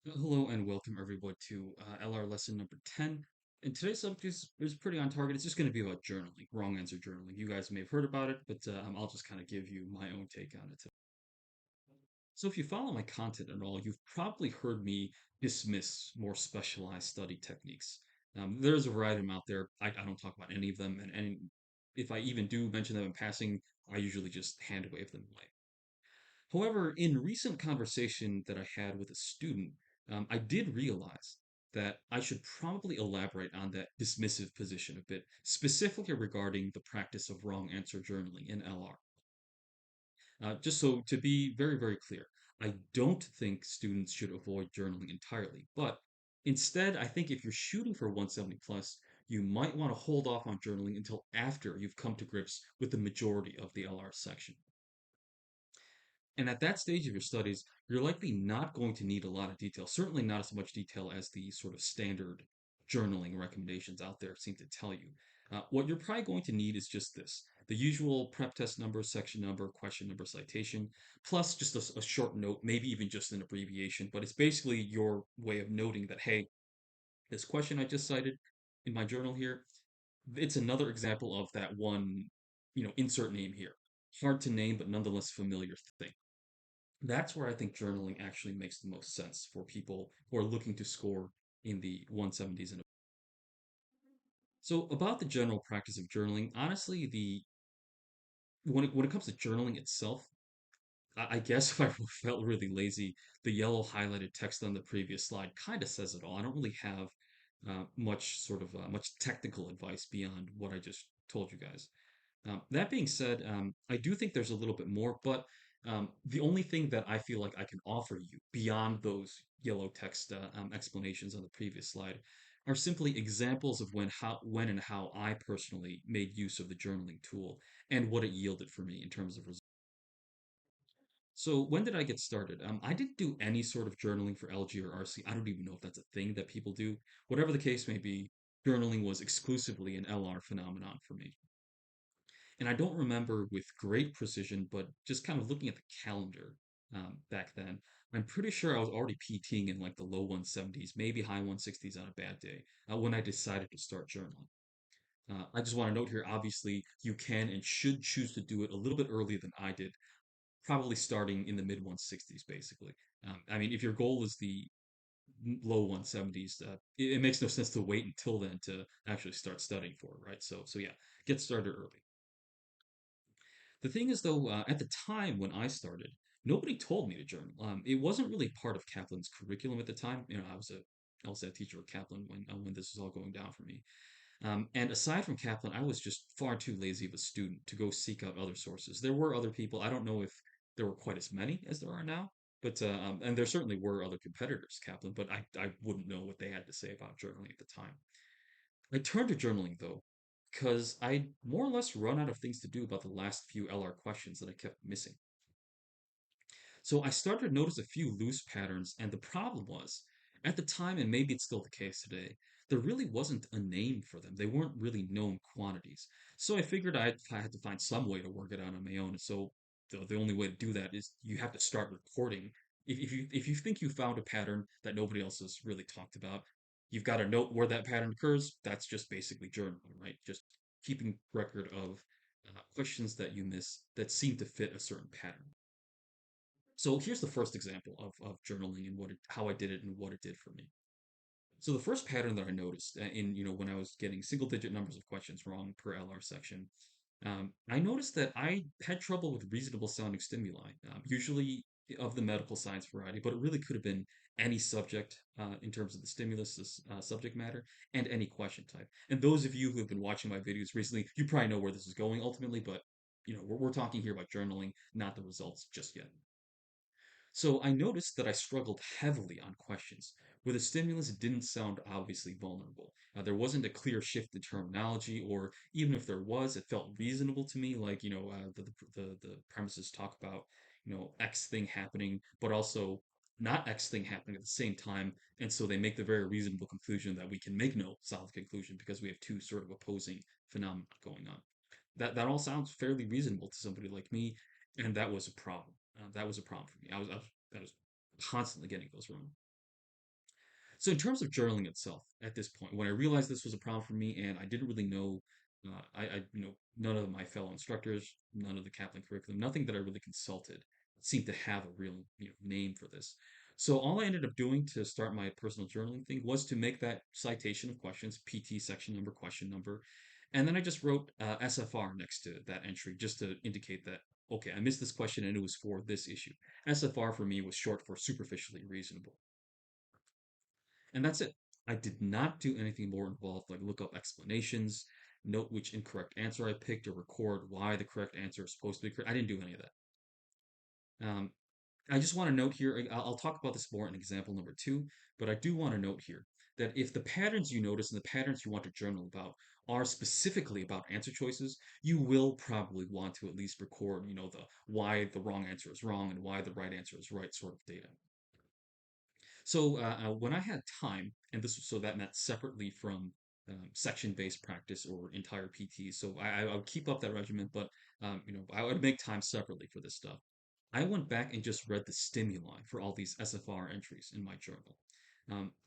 Hello and welcome everyone to LR lesson number 10. And today's subject is pretty on target. It's just going to be about journaling, wrong answer journaling. You guys may have heard about it, but I'll just kind of give you my own take on it today. So if you follow my content at all, you've probably heard me dismiss more specialized study techniques. There's a variety of them out there. I don't talk about any of them, and if I even do mention them in passing, I usually just hand wave them away. However, in recent conversation that I had with a student, I did realize that I should probably elaborate on that dismissive position a bit, specifically regarding the practice of wrong answer journaling in LR. Just so to be very, very clear, I don't think students should avoid journaling entirely, but instead, I think if you're shooting for 170 plus, you might want to hold off on journaling until after you've come to grips with the majority of the LR section. And at that stage of your studies, you're likely not going to need a lot of detail, certainly not as much detail as the sort of standard journaling recommendations out there seem to tell you. What you're probably going to need is just this the usual prep test number, section number, question number, citation, plus just a short note, maybe even just an abbreviation. But it's basically your way of noting that, hey, this question I just cited in my journal here, it's another example of that one, insert name here. Hard to name, but nonetheless familiar thing. That's where I think journaling actually makes the most sense for people who are looking to score in the 170s and above. So about the general practice of journaling, honestly, the when it comes to journaling itself, I guess if I felt really lazy, the yellow highlighted text on the previous slide kind of says it all. I don't really have much technical advice beyond what I just told you guys. That being said, I do think there's a little bit more, but the only thing that I feel like I can offer you beyond those yellow text explanations on the previous slide are simply examples of when and how I personally made use of the journaling tool and what it yielded for me in terms of results. So when did I get started? I didn't do any sort of journaling for LG or RC. I don't even know if that's a thing that people do. Whatever the case may be, journaling was exclusively an LR phenomenon for me. And I don't remember with great precision, but just kind of looking at the calendar back then, I'm pretty sure I was already PTing in like the low 170s, maybe high 160s on a bad day when I decided to start journaling. I just want to note here, obviously, you can and should choose to do it a little bit earlier than I did, probably starting in the mid 160s, basically. I mean, if your goal is the low 170s, it makes no sense to wait until then to actually start studying for it, right? So yeah, get started early. The thing is, though, at the time when I started, nobody told me to journal. It wasn't really part of Kaplan's curriculum at the time. I was a LSAT teacher at Kaplan when this was all going down for me. And aside from Kaplan, I was just far too lazy of a student to go seek out other sources. There were other people. I don't know if there were quite as many as there are now, but and there certainly were other competitors, Kaplan, but I wouldn't know what they had to say about journaling at the time. I turned to journaling though, because I more or less run out of things to do about the last few LR questions that I kept missing. So I started to notice a few loose patterns, and the problem was, at the time, and maybe it's still the case today, there really wasn't a name for them. They weren't really known quantities. So I figured I had to find some way to work it out on my own. So the only way to do that is you have to start recording. If you think you found a pattern that nobody else has really talked about, you've got to note where that pattern occurs. That's just basically journaling, right? Just keeping record of questions that you miss that seem to fit a certain pattern. So here's the first example of journaling and how I did it and what it did for me. So the first pattern that I noticed in when I was getting single digit numbers of questions wrong per LR section, I noticed that I had trouble with reasonable sounding stimuli, usually of the medical science variety, but it really could have been any subject in terms of the stimulus, subject matter, and any question type. And those of you who have been watching my videos recently, you probably know where this is going ultimately, but we're talking here about journaling, not the results just yet. So I noticed that I struggled heavily on questions where the stimulus didn't sound obviously vulnerable. There wasn't a clear shift in terminology, or even if there was, it felt reasonable to me. Like the premises talk about X thing happening, but also not X thing happening at the same time, and so they make the very reasonable conclusion that we can make no solid conclusion because we have two sort of opposing phenomena going on. That all sounds fairly reasonable to somebody like me, and that was a problem. That was a problem for me. I was constantly getting those wrong. So in terms of journaling itself, at this point, when I realized this was a problem for me, and I didn't really know, none of my fellow instructors, none of the Kaplan curriculum, nothing that I really consulted seemed to have a real, name for this. So all I ended up doing to start my personal journaling thing was to make that citation of questions, PT section number, question number, and then I just wrote SFR next to that entry just to indicate that okay, I missed this question and it was for this issue. SFR for me was short for superficially reasonable. And that's it. I did not do anything more involved, like look up explanations, note which incorrect answer I picked, or record why the correct answer is supposed to be correct. I didn't do any of that. I just want to note here, I'll talk about this more in example number two, but I do want to note here that if the patterns you notice and the patterns you want to journal about are specifically about answer choices, you will probably want to at least record, the why the wrong answer is wrong and why the right answer is right sort of data. So when I had time, and this so that meant separately from section-based practice or entire PT. So I would keep up that regimen, but I would make time separately for this stuff. I went back and just read the stimuli for all these SFR entries in my journal.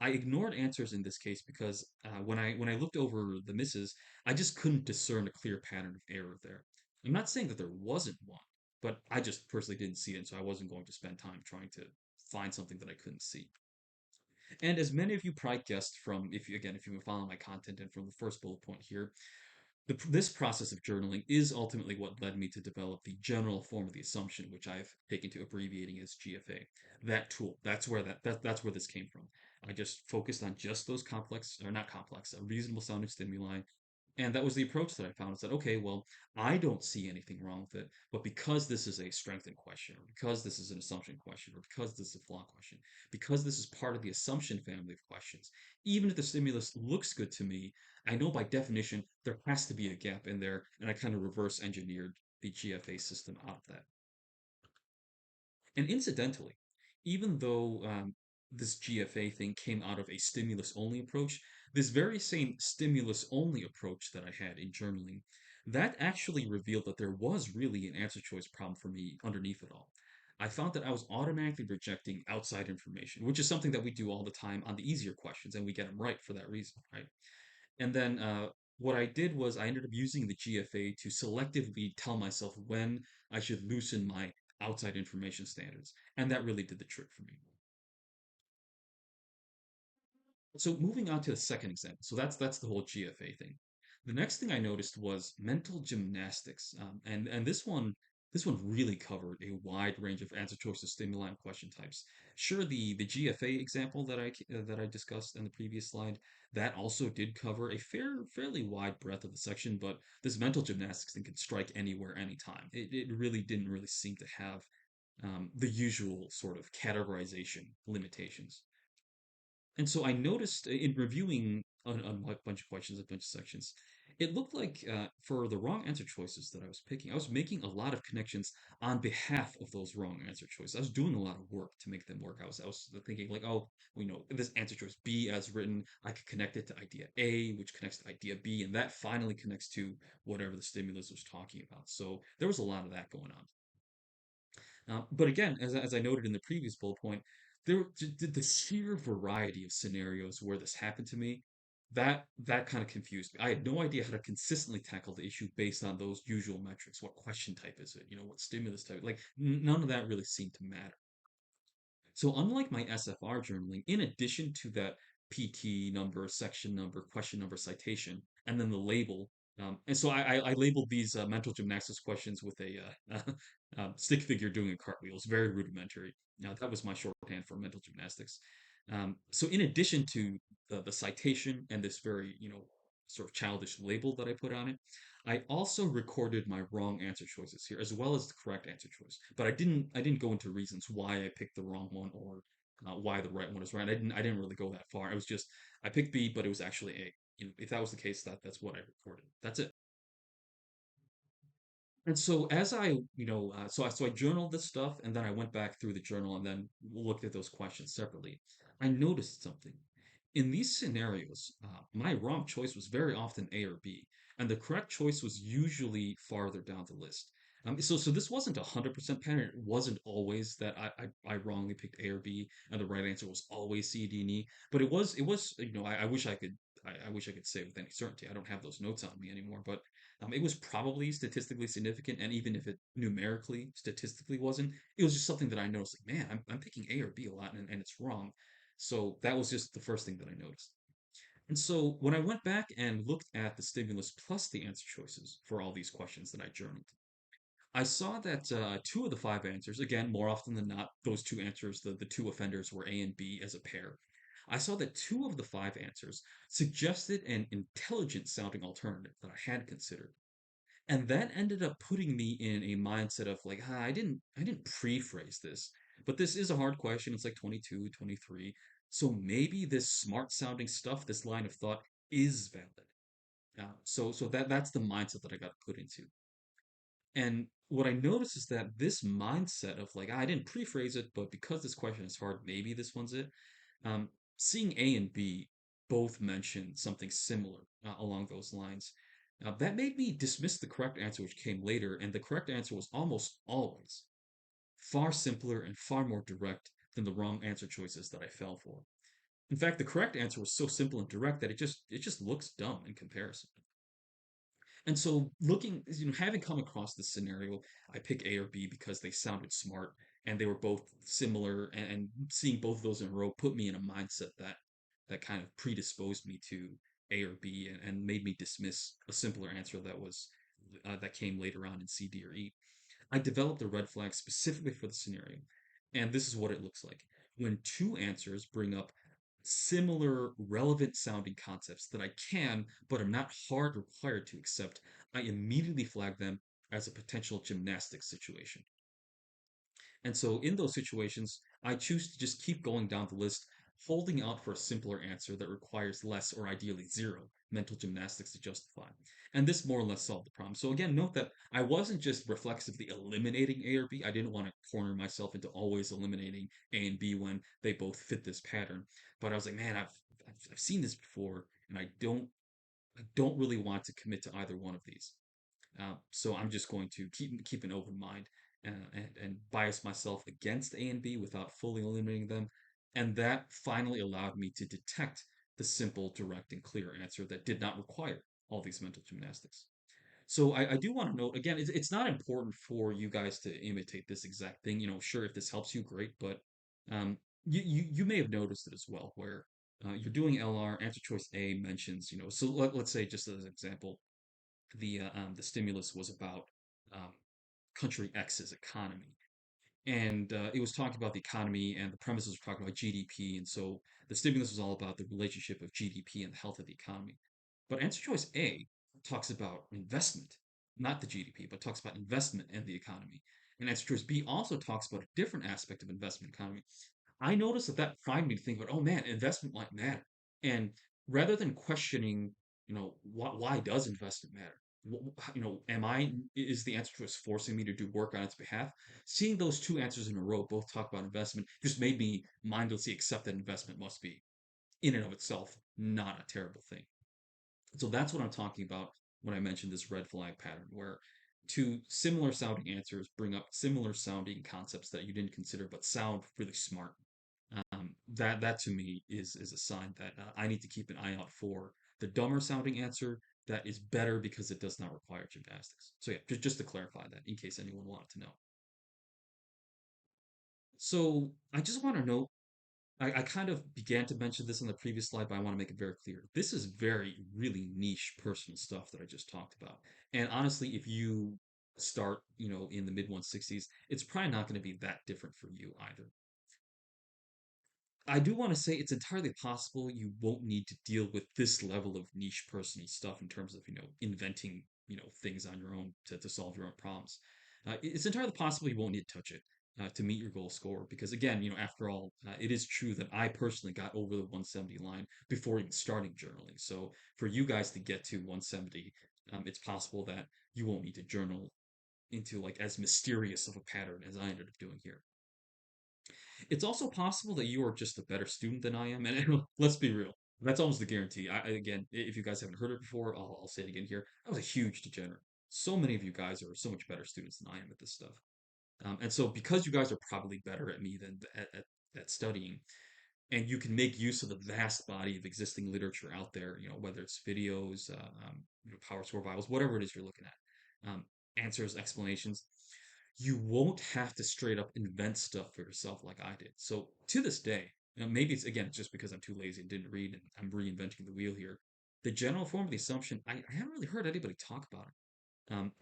I ignored answers in this case because when I looked over the misses, I just couldn't discern a clear pattern of error there. I'm not saying that there wasn't one, but I just personally didn't see it, so I wasn't going to spend time trying to find something that I couldn't see. And as many of you probably guessed from, if you've been following my content and from the first bullet point here, this process of journaling is ultimately what led me to develop the general form of the assumption, which I've taken to abbreviating as GFA. That tool, that's where this came from. I just focused on just those complex, or not complex, reasonable sounding stimuli, and that was the approach that I found. I said, okay, well, I don't see anything wrong with it, but because this is a strengthened question, or because this is an assumption question, or because this is a flaw question, because this is part of the assumption family of questions, even if the stimulus looks good to me, I know by definition there has to be a gap in there, and I kind of reverse engineered the GFA system out of that. And incidentally, even though this GFA thing came out of a stimulus only approach, this very same stimulus only approach that I had in journaling, that actually revealed that there was really an answer choice problem for me underneath it all. I found that I was automatically rejecting outside information, which is something that we do all the time on the easier questions, and we get them right for that reason, right? And then what I did was I ended up using the GFA to selectively tell myself when I should loosen my outside information standards. And that really did the trick for me. So moving on to the second example. So that's the whole GFA thing. The next thing I noticed was mental gymnastics, and this one really covered a wide range of answer choices, stimuli, and question types. Sure, the GFA example that I discussed in the previous slide that also did cover a fairly wide breadth of the section, but this mental gymnastics thing could strike anywhere, anytime. It really didn't really seem to have the usual sort of categorization limitations. And so I noticed in reviewing a bunch of questions, a bunch of sections, it looked like for the wrong answer choices that I was picking, I was making a lot of connections on behalf of those wrong answer choices. I was doing a lot of work to make them work. I was thinking like, oh, this answer choice B as written, I could connect it to idea A, which connects to idea B, and that finally connects to whatever the stimulus was talking about. So there was a lot of that going on. But again, as I noted in the previous bullet point, the sheer variety of scenarios where this happened to me, that kind of confused me. I had no idea how to consistently tackle the issue based on those usual metrics. What question type is it? What stimulus type? Like none of that really seemed to matter. So unlike my SFR journaling, in addition to that PT number, section number, question number, citation, and then the label, and so I labeled these mental gymnastics questions with a stick figure doing a cartwheel. It's very rudimentary. Now that was my shorthand for mental gymnastics. So in addition to the citation and this very sort of childish label that I put on it, I also recorded my wrong answer choices here, as well as the correct answer choice. But I didn't go into reasons why I picked the wrong one or why the right one is right. I didn't really go that far. I was just I picked B, but it was actually A. If that was the case, that's what I recorded. That's it. And so as I journaled this stuff, and then I went back through the journal and then looked at those questions separately. I noticed something. In these scenarios, my wrong choice was very often A or B, and the correct choice was usually farther down the list. So this wasn't 100% pattern. It wasn't always that I wrongly picked A or B and the right answer was always C, D, and E. But it was I wish I could I wish I could say with any certainty. I don't have those notes on me anymore, but it was probably statistically significant. And even if it numerically statistically wasn't, it was just something that I noticed. Like, man, I'm picking A or B a lot, and it's wrong. So that was just the first thing that I noticed. And so when I went back and looked at the stimulus plus the answer choices for all these questions that I journaled, I saw that two of the five answers, again, more often than not, those two answers, the two offenders were A and B as a pair. I saw that two of the five answers suggested an intelligent sounding alternative that I had considered. And that ended up putting me in a mindset of like, I didn't pre-phrase this, but this is a hard question. It's like 22, 23. So maybe this smart sounding stuff, this line of thought is valid. So that's the mindset that I got put into. And what I noticed is that this mindset of like, I didn't pre-phrase it, but because this question is hard, maybe this one's it. Um, Seeing A and B both mention something similar along those lines, that made me dismiss the correct answer, which came later. And the correct answer was almost always far simpler and far more direct than the wrong answer choices that I fell for. In fact, the correct answer was so simple and direct that it just looks dumb in comparison. And so having come across this scenario, I pick A or B because they sounded smart and they were both similar, and seeing both of those in a row put me in a mindset that kind of predisposed me to A or B, and made me dismiss a simpler answer that came later on in C, D, or E. I developed a red flag specifically for the scenario, and this is what it looks like. When two answers bring up similar, relevant sounding concepts that I can, but am not hard required to accept, I immediately flag them as a potential gymnastics situation. And so in those situations, I choose to just keep going down the list, holding out for a simpler answer that requires less or ideally zero mental gymnastics to justify. And this more or less solved the problem. So again, note that I wasn't just reflexively eliminating A or B. I didn't want to corner myself into always eliminating A and B when they both fit this pattern. But I was like, man, I've seen this before, and I don't really want to commit to either one of these. So I'm just going to keep an open mind, and bias myself against A and B without fully eliminating them. And that finally allowed me to detect the simple, direct, and clear answer that did not require all these mental gymnastics. So I do want to note again, it's not important for you guys to imitate this exact thing. Sure, if this helps you, great, but um, you may have noticed it as well, where you're doing LR, answer choice A mentions, so let's say, just as an example, the stimulus was about um, country X's economy, and it was talking about the economy, and the premises were talking about GDP, and so the stimulus was all about the relationship of GDP and the health of the economy. But answer choice A talks about investment, not the GDP, but talks about investment and the economy. And answer choice B also talks about a different aspect of investment economy. I noticed that primed me to think about, oh man, investment might matter. And rather than questioning, why does investment matter? Is the answer to us forcing me to do work on its behalf? Seeing those two answers in a row both talk about investment just made me mindlessly accept that investment must be, in and of itself, not a terrible thing. So that's what I'm talking about when I mentioned this red flag pattern, where two similar sounding answers bring up similar sounding concepts that you didn't consider but sound really smart. That to me is a sign that I need to keep an eye out for the dumber sounding answer that is better because it does not require gymnastics. So yeah, just to clarify that in case anyone wanted to know. So I just want to note, I kind of began to mention this in the previous slide, but I want to make it very clear. This is very, really niche personal stuff that I just talked about. And honestly, if you start, in the mid 160s, it's probably not going to be that different for you either. I do want to say it's entirely possible you won't need to deal with this level of niche personal stuff in terms of, inventing, things on your own to solve your own problems. It's entirely possible you won't need to touch it to meet your goal score because, again, after all, it is true that I personally got over the 170 line before even starting journaling. So for you guys to get to 170, it's possible that you won't need to journal into like as mysterious of a pattern as I ended up doing here. It's also possible that you are just a better student than I am, and let's be real, that's almost a guarantee. Again, if you guys haven't heard it before, I'll say it again here. I was a huge degenerate. so many of you guys are so much better students than I am at this stuff. And so because you guys are probably better at me than at studying, and you can make use of the vast body of existing literature out there, whether it's videos, Power Score Bibles, whatever it is you're looking at, answers, explanations, you won't have to straight up invent stuff for yourself like I did. So to this day, maybe it's again just because I'm too lazy and didn't read and I'm reinventing the wheel here. The general form of the assumption, I haven't really heard anybody talk about it.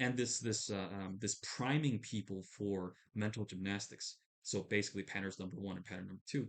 And this priming people for mental gymnastics. So basically, patterns number one and pattern number two,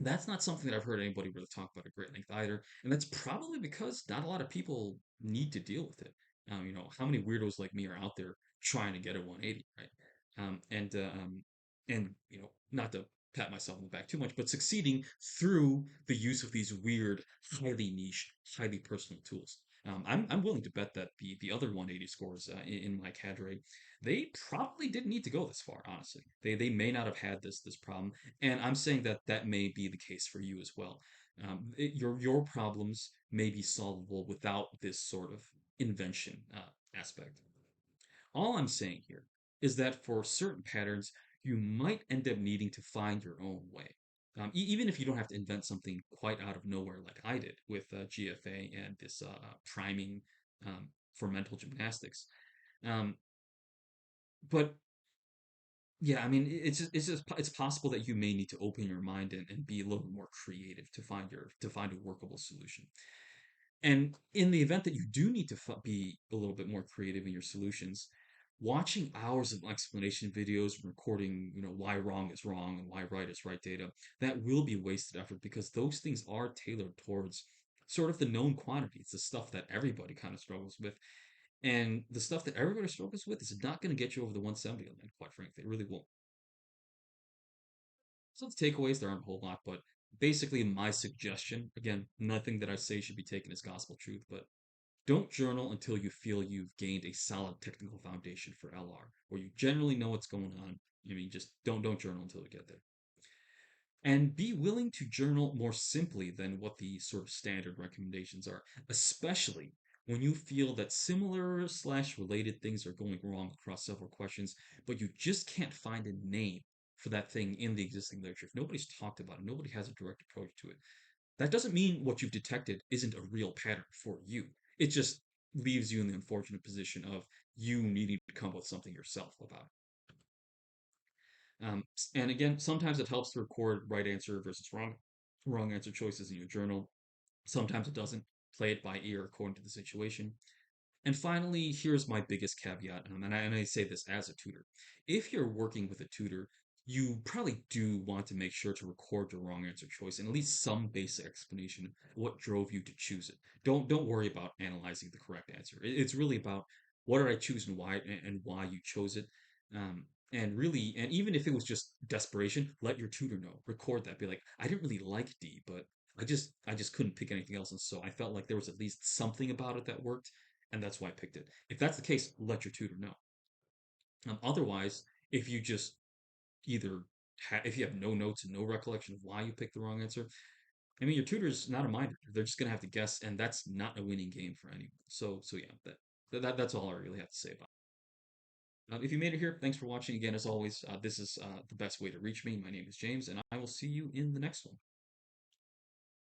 that's not something that I've heard anybody really talk about at great length either. And that's probably because not a lot of people need to deal with it. How many weirdos like me are out there trying to get a 180, right? Um, and uh, um, not to pat myself on the back too much, but succeeding through the use of these weird, highly niche, highly personal tools. I'm willing to bet that the other 180 scores in my cadre, they probably didn't need to go this far. Honestly, they may not have had this problem, and I'm saying that that may be the case for you as well. Your problems may be solvable without this sort of invention aspect. All I'm saying here is that for certain patterns, you might end up needing to find your own way. Even if you don't have to invent something quite out of nowhere like I did with GFA and this priming for mental gymnastics. Um, but yeah, I mean, it's possible that you may need to open your mind and be a little more creative to find a workable solution. And in the event that you do need to be a little bit more creative in your solutions, watching hours of explanation videos, recording, why wrong is wrong and why right is right data, that will be wasted effort because those things are tailored towards sort of the known quantities, the stuff that everybody kind of struggles with. And the stuff that everybody struggles with is not going to get you over the 170 line, quite frankly. It really won't. So the takeaways, there aren't a whole lot, but basically my suggestion, again, nothing that I say should be taken as gospel truth, but don't journal until you feel you've gained a solid technical foundation for LR, where you generally know what's going on. I mean, just don't journal until you get there. And be willing to journal more simply than what the sort of standard recommendations are, especially when you feel that similar slash related things are going wrong across several questions, but you just can't find a name for that thing in the existing literature. If nobody's talked about it, nobody has a direct approach to it. That doesn't mean what you've detected isn't a real pattern for you. It just leaves you in the unfortunate position of you needing to come up with something yourself about it. And again, sometimes it helps to record right answer versus wrong answer choices in your journal. Sometimes it doesn't. Play it by ear according to the situation. And finally, here's my biggest caveat, and I say this as a tutor. If you're working with a tutor, you probably do want to make sure to record your wrong answer choice and at least some basic explanation of what drove you to choose it. Don't worry about analyzing the correct answer. It's really about what did I choose and why you chose it. And really, and even if it was just desperation, let your tutor know. Record that. Be like, I didn't really like D, but I just couldn't pick anything else, and so I felt like there was at least something about it that worked, and that's why I picked it. If that's the case, let your tutor know. Otherwise, if you just either if you have no notes and no recollection of why you picked the wrong answer, I mean, your tutor's not a mind reader. They're just gonna have to guess, and that's not a winning game for anyone. So yeah, that's all I really have to say about it. If you made it here, thanks for watching. Again, as always, this is the best way to reach me. My name is James, and I will see you in the next one.